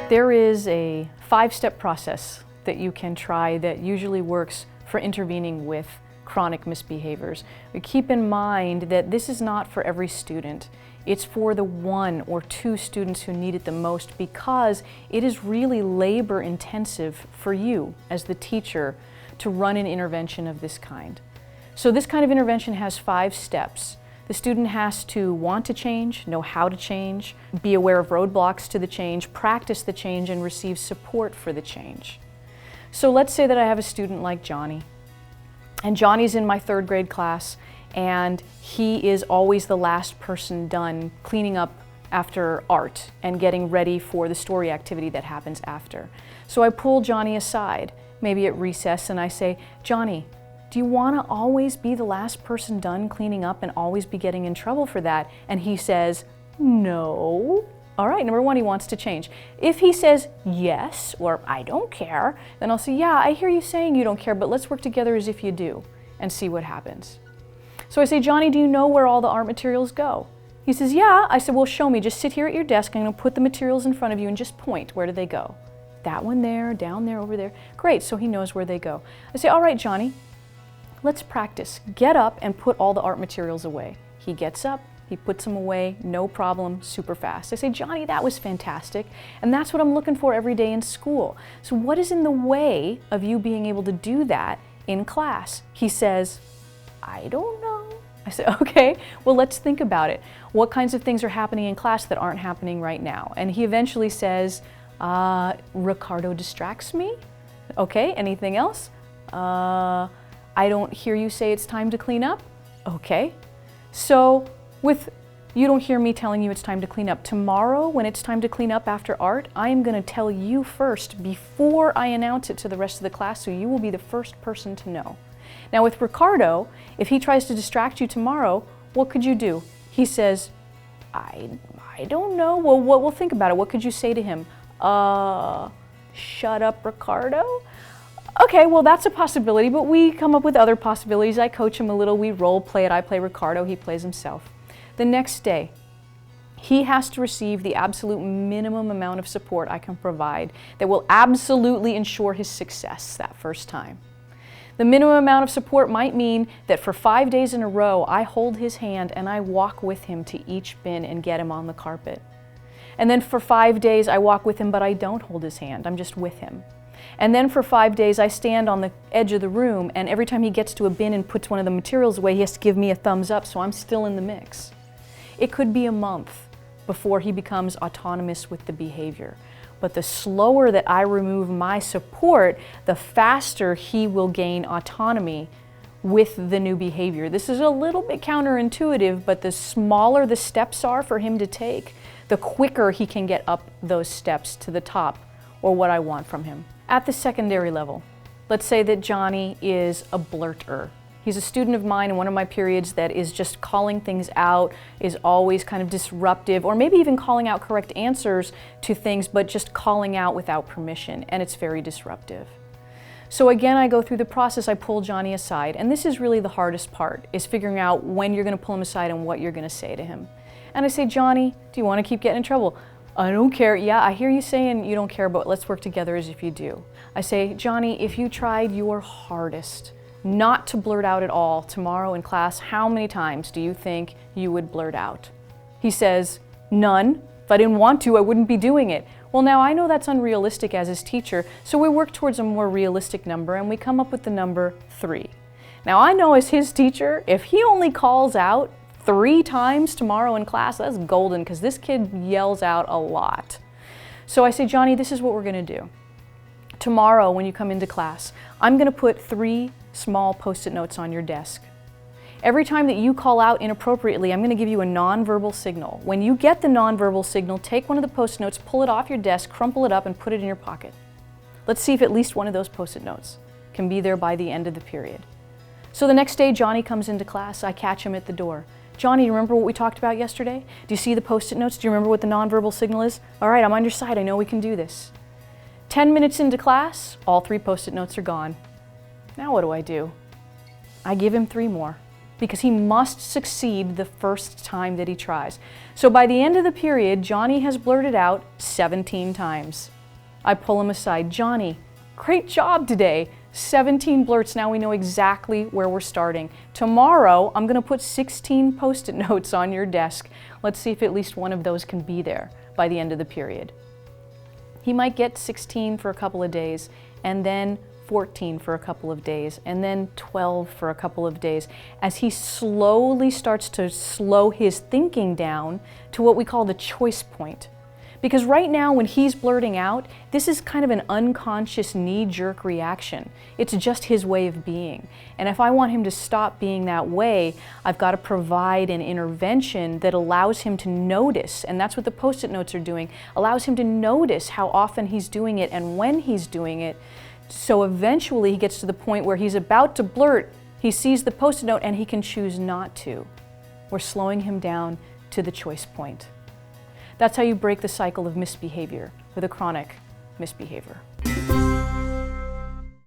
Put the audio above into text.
There is a 5-step process that you can try that usually works for intervening with chronic misbehaviors. But keep in mind that this is not for every student. It's for the 1 or 2 students who need it the most, because it is really labor intensive for you as the teacher to run an intervention of this kind. So this kind of intervention has 5 steps. The student has to want to change, know how to change, be aware of roadblocks to the change, practice the change, and receive support for the change. So let's say that I have a student like Johnny, and Johnny's in my 3rd grade class, and he is always the last person done cleaning up after art and getting ready for the story activity that happens after. So I pull Johnny aside, maybe at recess, and I say, "Johnny, do you want to always be the last person done cleaning up and always be getting in trouble for that?" And he says, "No." All right, number 1, he wants to change. If he says yes, or "I don't care," then I'll say, "Yeah, I hear you saying you don't care, but let's work together as if you do," and see what happens. So I say, "Johnny, do you know where all the art materials go?" He says, "Yeah." I said, "Well, show me. Just sit here at your desk. I'm going to put the materials in front of you and just point. Where do they go?" "That one there, down there, over there." Great, so he knows where they go. I say, "All right, Johnny, let's practice. Get up and put all the art materials away." He gets up, he puts them away, no problem, super fast. I say, "Johnny, that was fantastic, and that's what I'm looking for every day in school. So what is in the way of you being able to do that in class?" He says, "I don't know." I say, "Okay, well, let's think about it. What kinds of things are happening in class that aren't happening right now?" And he eventually says, "Ricardo distracts me." "Okay, anything else?" "I don't hear you say it's time to clean up." "Okay." So you don't hear me telling you it's time to clean up. Tomorrow, when it's time to clean up after art, I am going to tell you first before I announce it to the rest of the class, so you will be the first person to know. Now with Ricardo, if he tries to distract you tomorrow, what could you do? He says, I don't know. Well, we'll think about it. What could you say to him? Shut up, Ricardo?" "Okay, well, that's a possibility, but we come up with other possibilities. I coach him a little, we role play it. I play Ricardo, he plays himself." The next day, he has to receive the absolute minimum amount of support I can provide that will absolutely ensure his success that first time. The minimum amount of support might mean that for 5 days in a row, I hold his hand and I walk with him to each bin and get him on the carpet. And then for 5 days, I walk with him, but I don't hold his hand, I'm just with him. And then for 5 days, I stand on the edge of the room, and every time he gets to a bin and puts one of the materials away, he has to give me a thumbs up, so I'm still in the mix. It could be a month before he becomes autonomous with the behavior. But the slower that I remove my support, the faster he will gain autonomy with the new behavior. This is a little bit counterintuitive, but the smaller the steps are for him to take, the quicker he can get up those steps to the top, or what I want from him. At the secondary level, let's say that Johnny is a blurter. He's a student of mine in one of my periods that is just calling things out, is always kind of disruptive, or maybe even calling out correct answers to things, but just calling out without permission, and it's very disruptive. So again, I go through the process, I pull Johnny aside, and this is really the hardest part, is figuring out when you're going to pull him aside and what you're going to say to him. And I say, "Johnny, do you want to keep getting in trouble?" "I don't care." "Yeah, I hear you saying you don't care, but let's work together as if you do." I say, "Johnny, if you tried your hardest not to blurt out at all tomorrow in class, how many times do you think you would blurt out?" He says, "None. If I didn't want to, I wouldn't be doing it." Well, now I know that's unrealistic as his teacher, so we work towards a more realistic number and we come up with the number 3. Now I know as his teacher, if he only calls out 3 times tomorrow in class, that's golden, because this kid yells out a lot. So I say, "Johnny, this is what we're going to do. Tomorrow when you come into class, I'm going to put 3 small Post-it notes on your desk. Every time that you call out inappropriately, I'm going to give you a nonverbal signal. When you get the nonverbal signal, take one of the Post-it notes, pull it off your desk, crumple it up, and put it in your pocket. Let's see if at least one of those Post-it notes can be there by the end of the period." So the next day, Johnny comes into class. I catch him at the door. "Johnny, you remember what we talked about yesterday? Do you see the Post-it notes? Do you remember what the nonverbal signal is? All right, I'm on your side. I know we can do this." 10 minutes into class, all 3 Post-it notes are gone. Now what do? I give him 3 more, because he must succeed the first time that he tries. So by the end of the period, Johnny has blurted out 17 times. I pull him aside. Johnny, great job today. 17 blurts, now we know exactly where we're starting. Tomorrow, I'm gonna put 16 Post-it notes on your desk. Let's see if at least one of those can be there by the end of the period. He might get 16 for a couple of days, and then 14 for a couple of days, and then 12 for a couple of days, as he slowly starts to slow his thinking down to what we call the choice point. Because right now, when he's blurting out, this is kind of an unconscious knee-jerk reaction. It's just his way of being. And if I want him to stop being that way, I've got to provide an intervention that allows him to notice, and that's what the Post-it notes are doing, allows him to notice how often he's doing it and when he's doing it. So eventually he gets to the point where he's about to blurt, he sees the Post-it note and he can choose not to. We're slowing him down to the choice point. That's how you break the cycle of misbehavior with a chronic misbehavior.